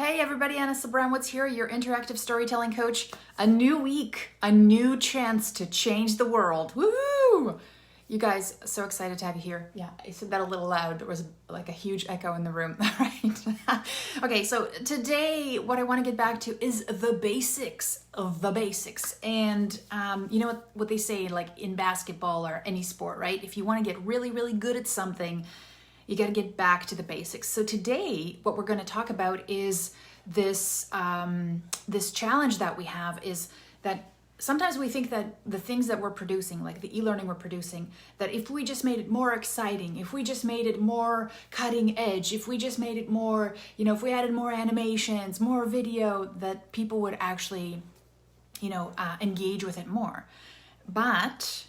Hey everybody, Anna Sabranowitz here, your interactive storytelling coach. A new week, a new chance to change the world. Woohoo! You guys, so excited to have you here. Yeah, I said that a little loud. There was like a huge echo in the room, right? Okay, so today what I want to get back to is the basics of the basics. And you know what they say, like in basketball or any sport, right? If you want to get really, really good at something, you got to get back to the basics. So today, what we're going to talk about is this this challenge that we have is that sometimes we think that the things that we're producing, like the e-learning we're producing, that if we just made it more exciting, if we just made it more cutting edge, if we just made it more, if we added more animations, more video, that people would actually, engage with it more. But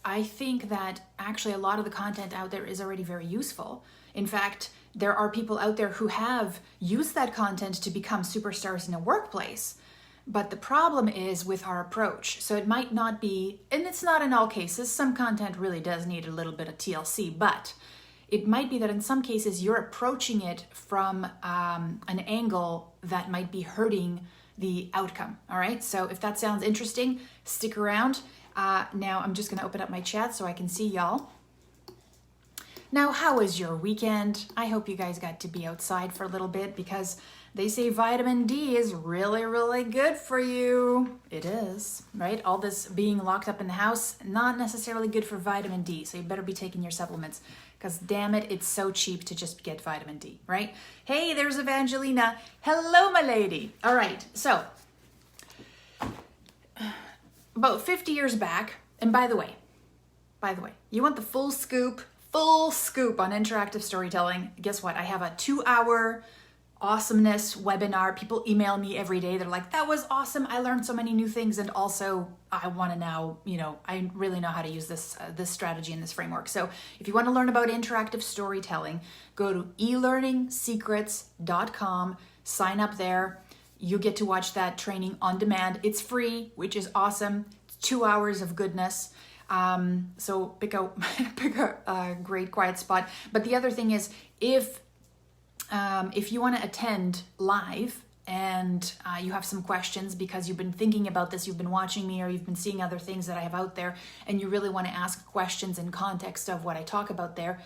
I think that actually a lot of the content out there is already very useful. In fact, there are people out there who have used that content to become superstars in a workplace. But the problem is with our approach. So it might not be, and it's not in all cases, some content really does need a little bit of TLC, but it might be that in some cases you're approaching it from an angle that might be hurting the outcome. All right, so if that sounds interesting, stick around. Now I'm just gonna open up my chat so I can see y'all. Now, how was your weekend? I hope you guys got to be outside for a little bit because they say vitamin D is really, really good for you. It is, right? All this being locked up in the house, not necessarily good for vitamin D. So you better be taking your supplements because damn it, it's so cheap to just get vitamin D, right? Hey, there's Evangelina. Hello, my lady. All right, so about 50 years back, and by the way, you want the full scoop on interactive storytelling. Guess what? I have a 2-hour awesomeness webinar. People email me every day. They're like, that was awesome. I learned so many new things. And also I want to now, I really know how to use this strategy and this framework. So if you want to learn about interactive storytelling, go to elearningsecrets.com, sign up there. You get to watch that training on demand. It's free, which is awesome. It's 2 hours of goodness. So pick a great quiet spot. But the other thing is, if you want to attend live and you have some questions because you've been thinking about this, you've been watching me, or you've been seeing other things that I have out there, and you really want to ask questions in context of what I talk about there,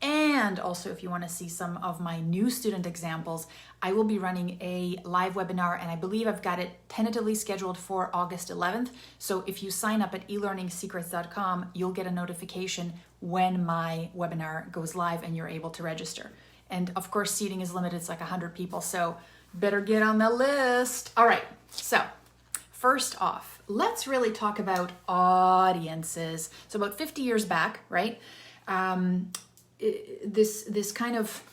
and also if you want to see some of my new student examples, I will be running a live webinar, and I believe I've got it tentatively scheduled for August 11th. So if you sign up at elearningsecrets.com, you'll get a notification when my webinar goes live and you're able to register. And of course, seating is limited. It's like 100 people, so better get on the list. All right, so first off, let's really talk about audiences. So about 50 years back, right? This kind of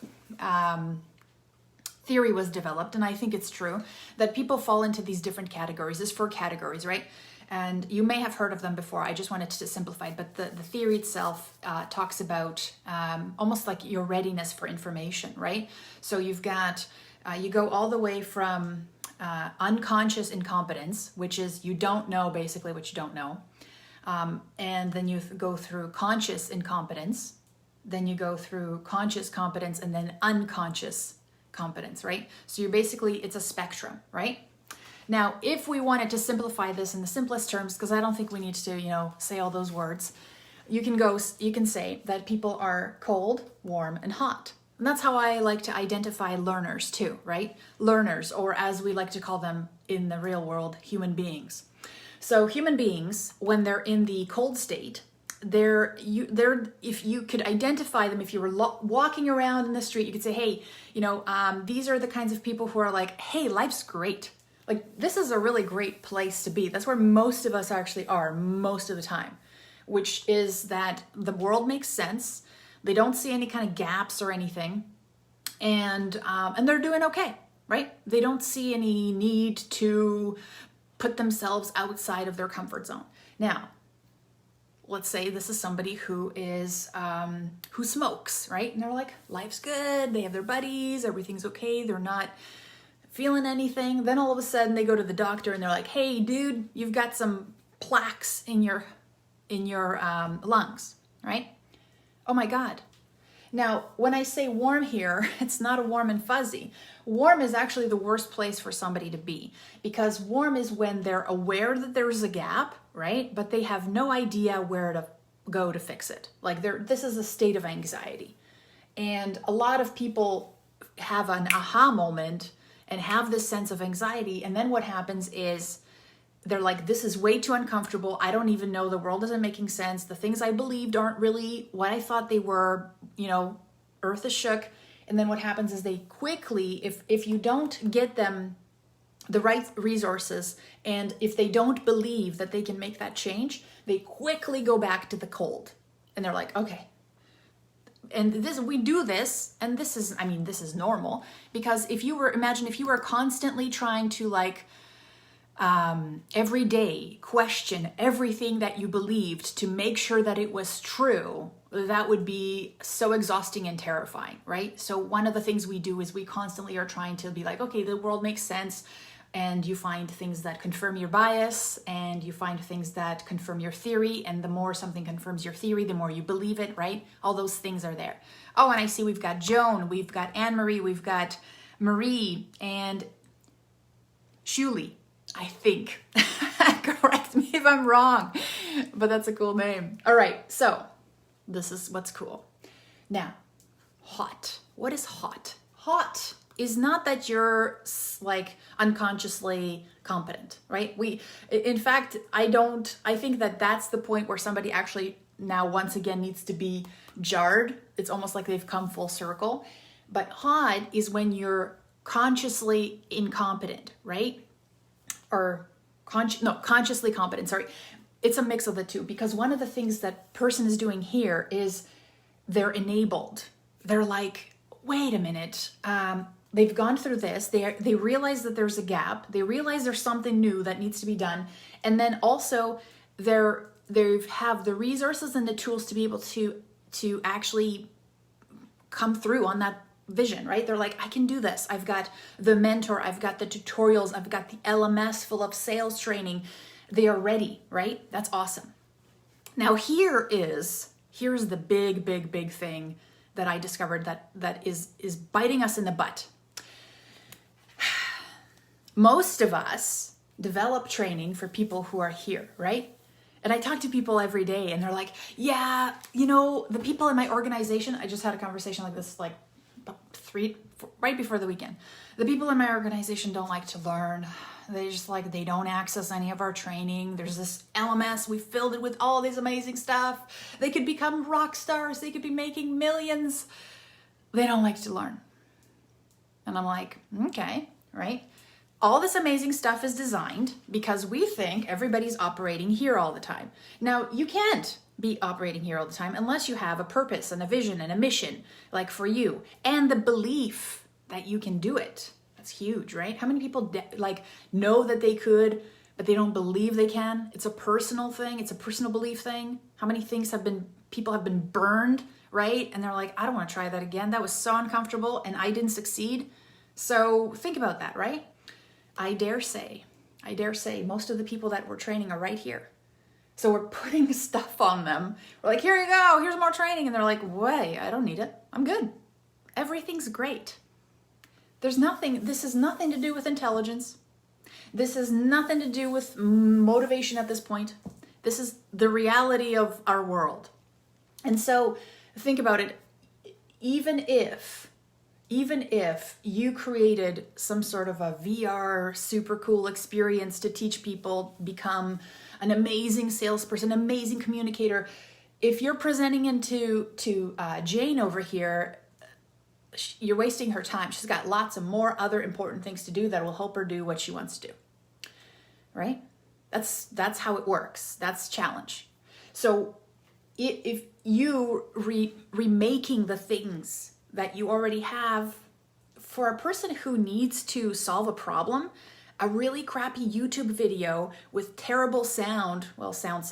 theory was developed, and I think it's true, that people fall into these different categories. There's 4 categories, right? And you may have heard of them before. I just wanted to simplify it, but the theory itself talks about almost like your readiness for information, right? So you've got, you go all the way from unconscious incompetence, which is you don't know basically what you don't know. And then you go through conscious incompetence, then you go through conscious competence, and then unconscious competence, right? So you're basically, it's a spectrum, right? Now, if we wanted to simplify this in the simplest terms, because I don't think we need to, say all those words, you can say that people are cold, warm, and hot. And that's how I like to identify learners too, right? Learners, or as we like to call them in the real world, human beings. So human beings, when they're in the cold state, they're if you could identify them, if you were walking around in the street, you could say, hey, these are the kinds of people who are like, hey, life's great. Like, this is a really great place to be. That's where most of us actually are most of the time, which is that the world makes sense. They don't see any kind of gaps or anything, and they're doing okay, right? They don't see any need to put themselves outside of their comfort zone. Now, let's say this is somebody who is who smokes, right? And they're like, life's good. They have their buddies. Everything's okay. They're not feeling anything. Then all of a sudden they go to the doctor and they're like, hey, dude, you've got some plaques in your lungs, right? Oh my God. Now, when I say warm here, it's not a warm and fuzzy. Warm is actually the worst place for somebody to be, because warm is when they're aware that there's a gap, right? But they have no idea where to go to fix it. Like this is a state of anxiety. And a lot of people have an aha moment and have this sense of anxiety. And then what happens is they're like, this is way too uncomfortable. I don't even know. The world isn't making sense. The things I believed aren't really what I thought they were. Earth is shook. And then what happens is they quickly, if you don't get them the right resources, and if they don't believe that they can make that change, they quickly go back to the cold. And they're like, okay. And we do this, and this is normal, because imagine if you were constantly trying to every day question everything that you believed to make sure that it was true, that would be so exhausting and terrifying, right? So one of the things we do is we constantly are trying to be like, okay, the world makes sense, and you find things that confirm your bias, and you find things that confirm your theory, and the more something confirms your theory, the more you believe it, right? All those things are there. Oh, and I see we've got Joan, we've got Anne-Marie, we've got Marie, and Shuli, I think. Correct me if I'm wrong, but that's a cool name. All right, so this is what's cool. Now, hot. What is hot? Hot is not that you're unconsciously competent, right? In fact, I think that that's the point where somebody actually now once again needs to be jarred. It's almost like they've come full circle. But hot is when you're consciously incompetent, right? Consciously competent, sorry. It's a mix of the two, because one of the things that person is doing here is they're enabled. They're like, wait a minute, they've gone through this, they realize that there's a gap, they realize there's something new that needs to be done, and then also they have the resources and the tools to be able to actually come through on that vision, right? They're like, I can do this. I've got the mentor, I've got the tutorials, I've got the LMS full of sales training. They are ready, right? That's awesome. Now here's the big thing that I discovered that is biting us in the butt. Most of us develop training for people who are here, right? And I talk to people every day, and they're like, yeah, the people in my organization, I just had a conversation like this, right before the weekend. The people in my organization don't like to learn. They don't access any of our training. There's this LMS, we filled it with all this amazing stuff. They could become rock stars. They could be making millions. They don't like to learn. And I'm like, okay, right? All this amazing stuff is designed because we think everybody's operating here all the time. Now, you can't be operating here all the time unless you have a purpose and a vision and a mission, like for you, and the belief that you can do it. That's huge, right? How many people know that they could, but they don't believe they can? It's a personal thing. It's a personal belief thing. How many things people have been burned, right? And they're like, I don't want to try that again. That was so uncomfortable and I didn't succeed. So think about that, right? I dare say most of the people that we're training are right here. So we're putting stuff on them. We're like, here you go, here's more training. And they're like, wait, I don't need it. I'm good. Everything's great. This is nothing to do with intelligence. This is nothing to do with motivation at this point. This is the reality of our world. And so think about it. Even if you created some sort of a VR super cool experience to teach people become an amazing salesperson, amazing communicator, if you're presenting into Jane over here, you're wasting her time. She's got lots of more other important things to do that will help her do what she wants to do, right? That's how it works. That's challenge. So if you remaking the things that you already have, for a person who needs to solve a problem, a really crappy YouTube video with terrible sound, well, sound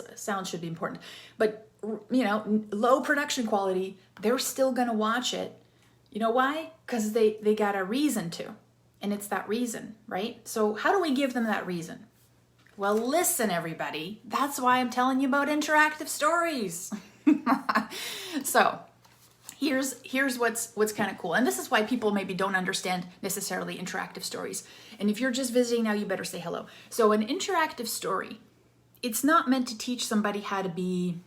should be important, but low production quality, they're still gonna watch it. You know why? Because they got a reason to, and it's that reason, right? So how do we give them that reason? Well, listen, everybody, that's why I'm telling you about interactive stories. So here's what's kind of cool. And this is why people maybe don't understand necessarily interactive stories. And if you're just visiting now, you better say hello. So an interactive story, it's not meant to teach somebody how to be,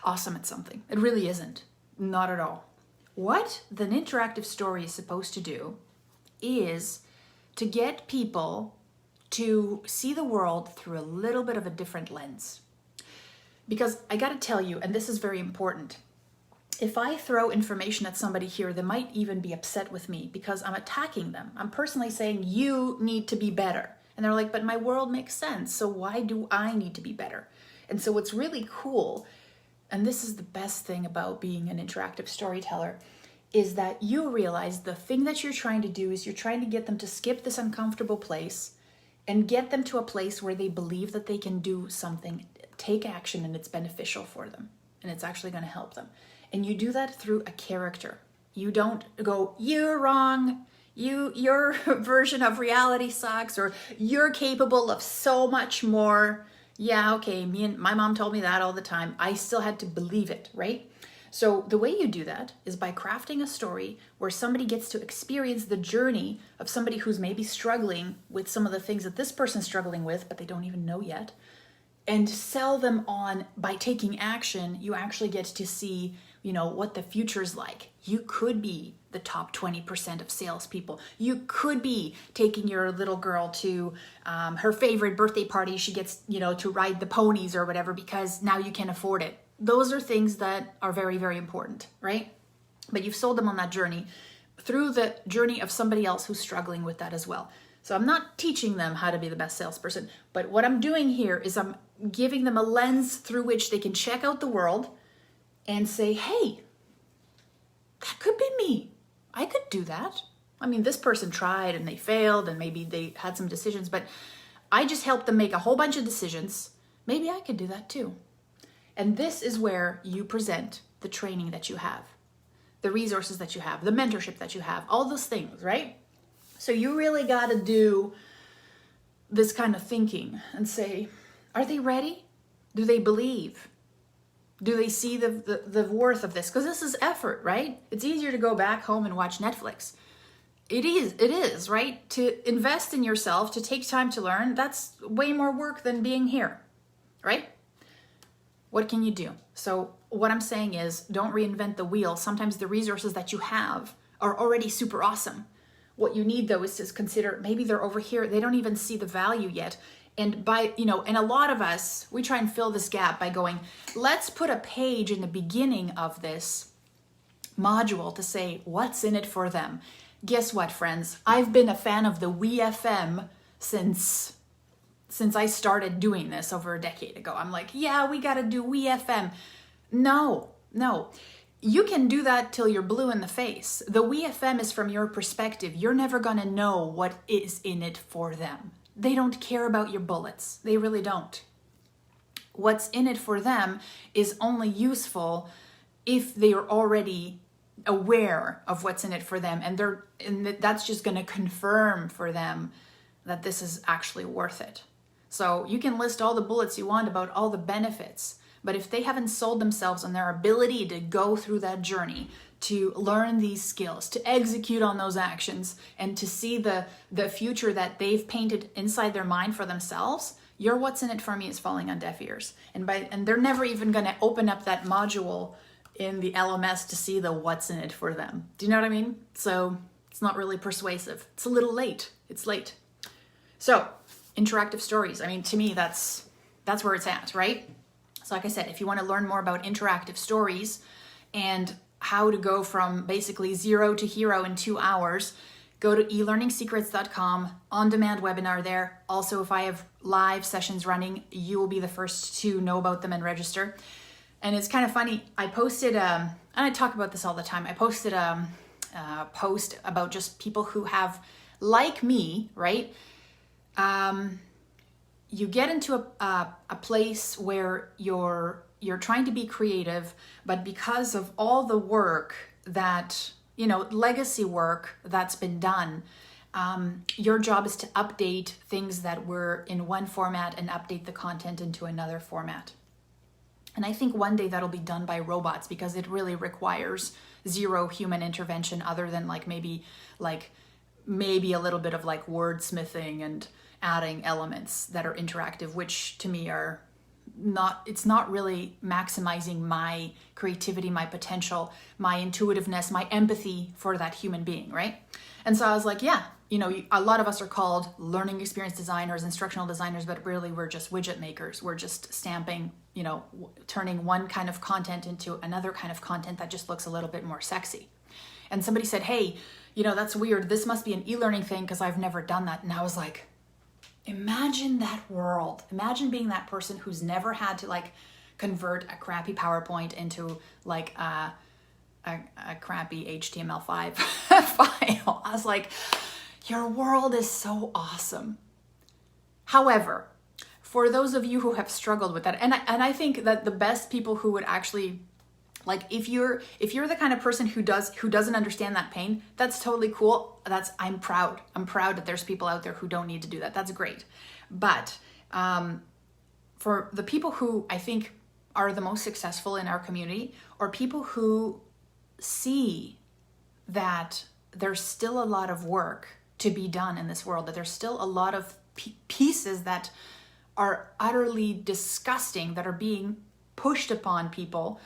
awesome at something. It really isn't. Not at all. What an interactive story is supposed to do is to get people to see the world through a little bit of a different lens. Because I got to tell you, and this is very important, if I throw information at somebody here, they might even be upset with me because I'm attacking them. I'm personally saying, you need to be better. And they're like, but my world makes sense, so why do I need to be better? And so what's really cool, and this is the best thing about being an interactive storyteller, is that you realize the thing that you're trying to do is you're trying to get them to skip this uncomfortable place and get them to a place where they believe that they can do something, take action, and it's beneficial for them. And it's actually going to help them. And you do that through a character. You don't go, you're wrong, your version of reality sucks, or you're capable of so much more. Yeah, okay, my mom told me that all the time. I still had to believe it, right? So the way you do that is by crafting a story where somebody gets to experience the journey of somebody who's maybe struggling with some of the things that this person's struggling with, but they don't even know yet, and sell them on. By taking action, you actually get to see, what the future's like. You could be the top 20% of salespeople. You could be taking your little girl to her favorite birthday party. She gets, to ride the ponies or whatever because now you can afford it. Those are things that are very, very important, right? But you've sold them on that journey through the journey of somebody else who's struggling with that as well. So I'm not teaching them how to be the best salesperson, but what I'm doing here is I'm giving them a lens through which they can check out the world and say, hey, that could be me. I could do that. I mean, this person tried and they failed and maybe they had some decisions, but I just helped them make a whole bunch of decisions. Maybe I could do that too. And this is where you present the training that you have, the resources that you have, the mentorship that you have, all those things, right? So you really got to do this kind of thinking and say, are they ready? Do they believe? Do they see the worth of this? Because this is effort, right? It's easier to go back home and watch Netflix. It is, right? To invest in yourself, to take time to learn, that's way more work than being here, right? What can you do? So what I'm saying is, don't reinvent the wheel. Sometimes the resources that you have are already super awesome. What you need though is to consider, maybe they're over here, they don't even see the value yet. And and a lot of us, we try and fill this gap by going, let's put a page in the beginning of this module to say, what's in it for them? Guess what, friends? I've been a fan of the WeFM since I started doing this over a decade ago. I'm like, yeah, we got to do WeFM. No. You can do that till you're blue in the face. The WeFM is from your perspective. You're never going to know what is in it for them. They don't care about your bullets. They really don't. What's in it for them is only useful if they are already aware of what's in it for them, and that's just going to confirm for them that this is actually worth it. So you can list all the bullets you want about all the benefits, but if they haven't sold themselves on their ability to go through that journey, to learn these skills, to execute on those actions, and to see the future that they've painted inside their mind for themselves, your what's in it for me is falling on deaf ears. And they're never even going to open up that module in the LMS to see the what's in it for them. Do you know what I mean? So it's not really persuasive. It's a little late. It's late. So interactive stories. I mean, to me, that's where it's at, right? So like I said, if you want to learn more about interactive stories and how to go from basically 0 to hero in 2 hours, go to elearningsecrets.com, on-demand webinar there. Also, if I have live sessions running, you will be the first to know about them and register. And it's kind of funny, I posted, and I talk about this all the time, I posted a post about just people who have, like me, right? You get into a place where you're trying to be creative, but because of all the work that, legacy work that's been done, your job is to update things that were in one format and update the content into another format. And I think one day that'll be done by robots because it really requires zero human intervention other than maybe a little bit of wordsmithing and adding elements that are interactive, which to me are it's not really maximizing my creativity, my potential, my intuitiveness, my empathy for that human being, right? And so I was like, yeah, a lot of us are called learning experience designers, instructional designers, but really we're just widget makers. We're just stamping, turning one kind of content into another kind of content that just looks a little bit more sexy. And somebody said, hey, that's weird. This must be an e-learning thing because I've never done that. And I was like, imagine that world. Imagine being that person who's never had to convert a crappy PowerPoint into a crappy HTML5 file. I was like, your world is so awesome. However, for those of you who have struggled with that, and I think that the best people who would actually if you're the kind of person who doesn't understand that pain, that's totally cool. I'm proud that there's people out there who don't need to do that. That's great. But for the people who I think are the most successful in our community, or people who see that there's still a lot of work to be done in this world, that there's still a lot of pieces that are utterly disgusting that are being pushed upon people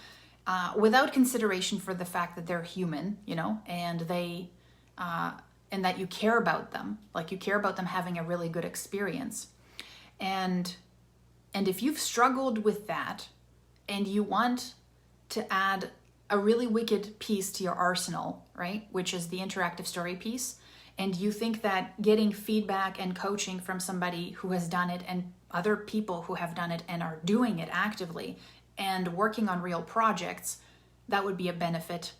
without consideration for the fact that they're human, and they and that you care about them, you care about them having a really good experience. And if you've struggled with that and you want to add a really wicked piece to your arsenal, right, which is the interactive story piece, and you think that getting feedback and coaching from somebody who has done it and other people who have done it and are doing it actively and working on real projects, that would be a benefit,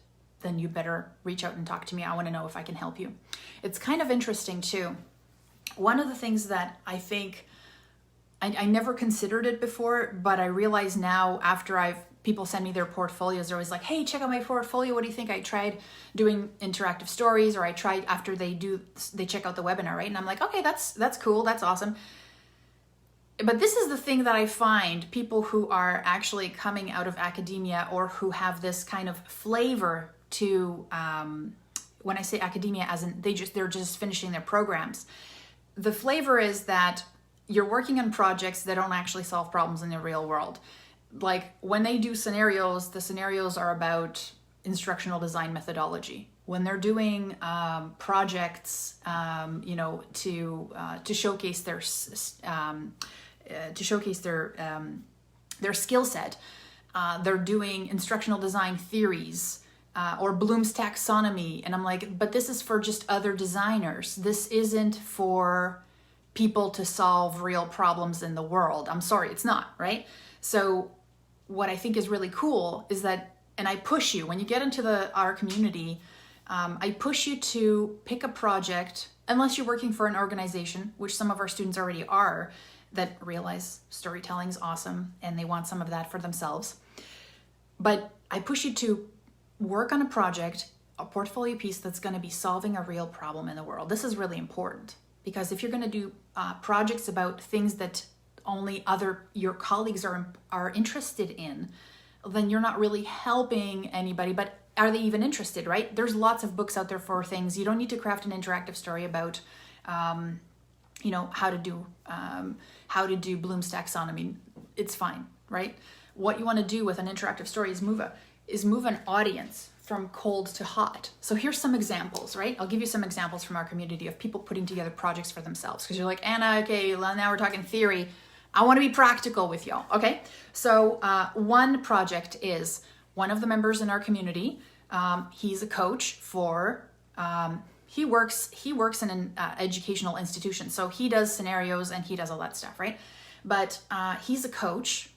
then you better reach out and talk to me. I want to know if I can help you. It's kind of interesting too. One of the things that I think I never considered it before, but I realize now after people send me their portfolios, they're always like, hey, check out my portfolio. What do you think? I tried doing interactive stories, or I tried after they check out the webinar, right? And I'm like, okay, that's cool. That's awesome. But this is the thing that I find people who are actually coming out of academia or who have this kind of flavor to, when I say academia, as in they're just finishing their programs. The flavor is that you're working on projects that don't actually solve problems in the real world. When they do scenarios, the scenarios are about instructional design methodology. When they're doing projects, to showcase their skill set, they're doing instructional design theories or Bloom's taxonomy, and I'm like, but this is for just other designers. This isn't for people to solve real problems in the world. I'm sorry, it's not, right? So what I think is really cool is that, and I push you, when you get into our community, I push you to pick a project, unless you're working for an organization, which some of our students already are, that realize storytelling is awesome and they want some of that for themselves. But I push you to work on a project, a portfolio piece that's going to be solving a real problem in the world. This is really important, because if you're going to do projects about things that only your colleagues are interested in, then you're not really helping anybody. But are they even interested, right? There's lots of books out there for things. You don't need to craft an interactive story about how to do Bloom's taxonomy. It's fine, right? What you want to do with an interactive story is move an audience from cold to hot. So here's some examples, right? I'll give you some examples from our community of people putting together projects for themselves. Because you're like, Anna, okay, well, now we're talking theory. I want to be practical with y'all, okay? So one project is one of the members in our community. He's a coach for, he works in an educational institution. So he does scenarios and he does all that stuff, right? But he's a coach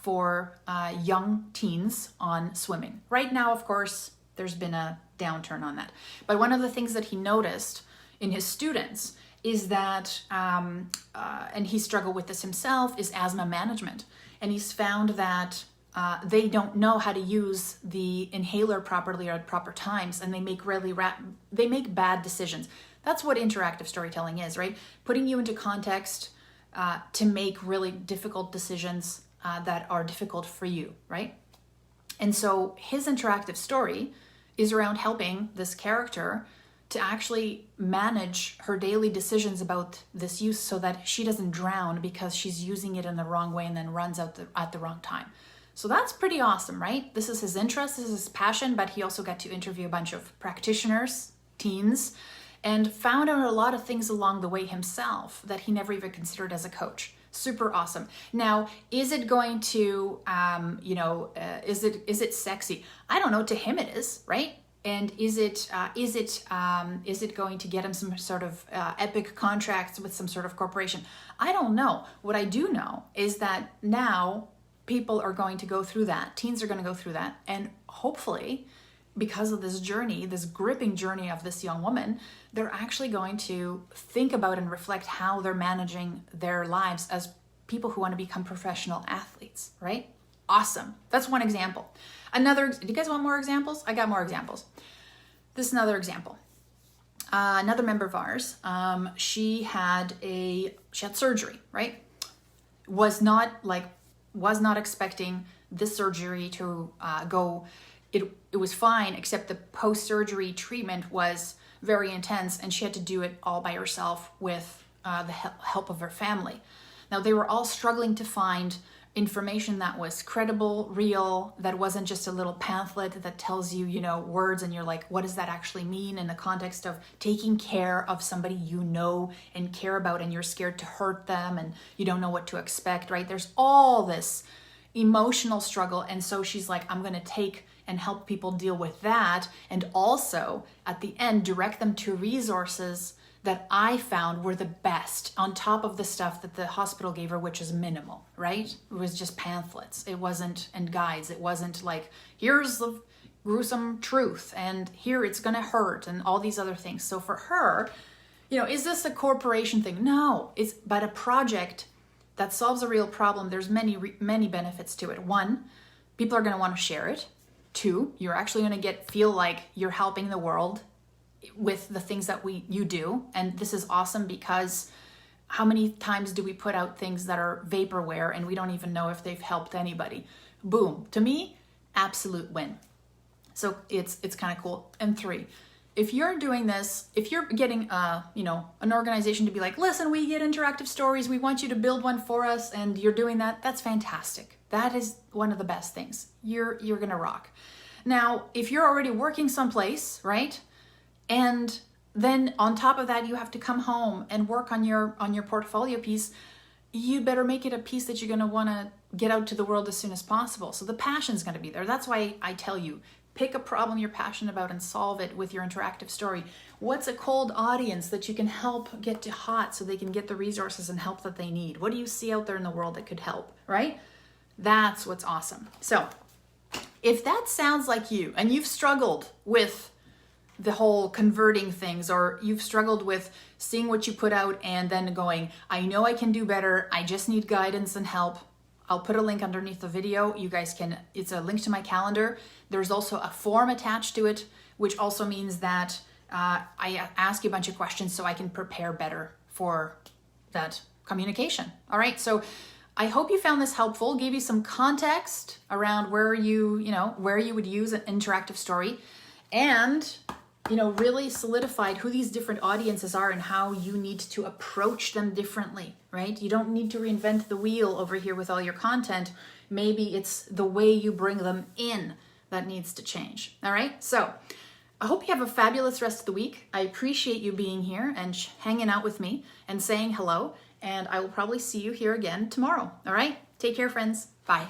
for young teens on swimming. Right now, of course, there's been a downturn on that. But one of the things that he noticed in his students is that, and he struggled with this himself, is asthma management. And he's found that they don't know how to use the inhaler properly or at proper times, and they make bad decisions. That's what interactive storytelling is, right? Putting you into context to make really difficult decisions that are difficult for you, right? And so his interactive story is around helping this character to actually manage her daily decisions about this use so that she doesn't drown because she's using it in the wrong way and then runs out at the wrong time. So that's pretty awesome, right? This is his interest, this is his passion, but he also got to interview a bunch of practitioners, teens, and found out a lot of things along the way himself that he never even considered as a coach. Super awesome. Now, is it going to, is it sexy? I don't know. To him, it is, right? And is it going to get him some sort of epic contracts with some sort of corporation? I don't know. What I do know is that now people are going to go through that. Teens are going to go through that, and hopefully, because of this journey, this gripping journey of this young woman, they're actually going to think about and reflect how they're managing their lives as people who want to become professional athletes, right? Awesome. That's one example. Do you guys want more examples? I got more examples. This is another example. Another member of ours, she had surgery, right? Was not expecting this surgery to go. It was fine, except the post-surgery treatment was very intense, and she had to do it all by herself with the help of her family. Now, they were all struggling to find information that was credible, real, that wasn't just a little pamphlet that tells you, words, and you're like, what does that actually mean in the context of taking care of somebody you know and care about, and you're scared to hurt them, and you don't know what to expect, right? There's all this emotional struggle, and so she's like, I'm going to take and help people deal with that, and also at the end direct them to resources that I found were the best on top of the stuff that the hospital gave her, which is minimal, right? It was just pamphlets. It wasn't, and guides. It wasn't like, here's the gruesome truth and here it's gonna hurt and all these other things. So for her, is this a corporation thing? No, it's but a project that solves a real problem. There's many benefits to it. One, people are gonna wanna share it. Two, you're actually gonna feel like you're helping the world with the things that you do. And this is awesome because how many times do we put out things that are vaporware and we don't even know if they've helped anybody? Boom. To me, absolute win. So it's kind of cool. And three, if you're doing this, if you're getting an organization to be like, listen, we get interactive stories, we want you to build one for us, and you're doing that, that's fantastic. That is one of the best things. You're gonna rock. Now, if you're already working someplace, right? And then on top of that, you have to come home and work on your portfolio piece. You better make it a piece that you're going to want to get out to the world as soon as possible. So the passion's going to be there. That's why I tell you, pick a problem you're passionate about and solve it with your interactive story. What's a cold audience that you can help get to hot so they can get the resources and help that they need? What do you see out there in the world that could help, right? That's what's awesome. So if that sounds like you and you've struggled with the whole converting things, or you've struggled with seeing what you put out and then going, I know I can do better, I just need guidance and help, I'll put a link underneath the video. You guys it's a link to my calendar. There's also a form attached to it, which also means that I ask you a bunch of questions so I can prepare better for that communication. All right, so I hope you found this helpful, gave you some context around where you would use an interactive story, and really solidified who these different audiences are and how you need to approach them differently, right? You don't need to reinvent the wheel over here with all your content. Maybe it's the way you bring them in that needs to change, all right? So I hope you have a fabulous rest of the week. I appreciate you being here and hanging out with me and saying hello, and I will probably see you here again tomorrow, all right? Take care, friends. Bye.